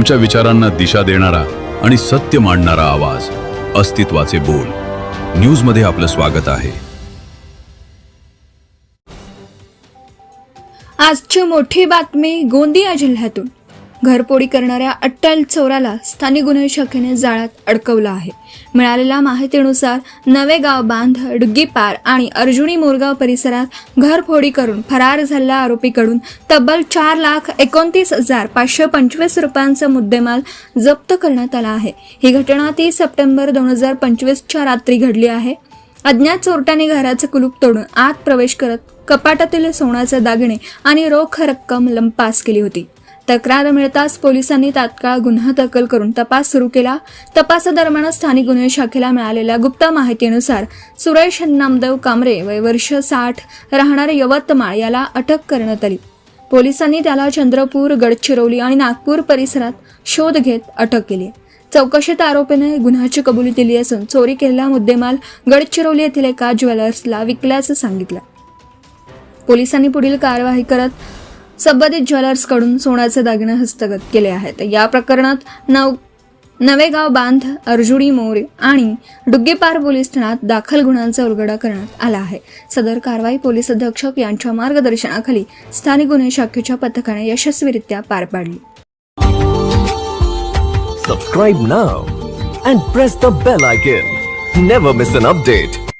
तुमच्या विचारांना दिशा देणारा आणि सत्य मांडणारा आवाज, अस्तित्वाचे बोल. न्यूज मध्ये आपलं स्वागत आहे. आजची मोठी बातमी गोंदिया जिल्ह्यातून. घरफोडी करणाऱ्या अट्टल चोराला स्थानिक गुन्हे शाखेने जाळ्यात अडकवलं आहे. मिळालेल्या माहितीनुसार नवेगाव बांध, डुग्गीपार आणि अर्जुनी मोरगाव परिसरात घरफोडी करून फरार झालेल्या आरोपीकडून तब्बल 4,29,525 रुपयांचा मुद्देमाल जप्त करण्यात आला आहे. ही घटना 30 सप्टेंबर 2025च्या रात्री घडली आहे. अज्ञात चोरट्याने घराचे कुलूप तोडून आत प्रवेश करत कपाटातील सोन्याचे दागिने आणि रोख रक्कम लंपास केली होती. तक्रार मिळताच पोलिसांनी तात्काळ गुन्हा दाखल करून तपास सुरू केला. तपासादरम्यान स्थानिक गुन्हे शाखेला मिळालेल्या गुप्त माहितीनुसार सुरेश नामदेव कामरे, वय वर्ष 60, राहणार यवतमाळ, याला अटक करण्यात आली. पोलिसांनी त्याला चंद्रपूर, गडचिरोली आणि नागपूर परिसरात शोध घेत अटक केली. चौकशीत आरोपीने गुन्ह्याची कबुली दिली असून चोरी केलेला मुद्देमाल गडचिरोली येथील एका ज्वेलर्सला विकल्याचं सांगितलं. पोलिसांनी पुढील कार्यवाही करत संबंधित ज्वेलर्सकडून सोन्याचे दागिने हस्तगत केले आहेत. या प्रकरणात नवेगाव बांध, अर्जुनी मोर आणि डुग्गीपार पोलीस ठाण्यात दाखल गुन्ह्यांचा उलगडा करण्यात आला आहे. सदर कारवाई पोलीस अधीक्षक यांच्या मार्गदर्शनाखाली स्थानिक गुन्हे शाखेच्या पथकाने यशस्वीरित्या पार पाडली. Subscribe now and press the bell icon. Never miss an update.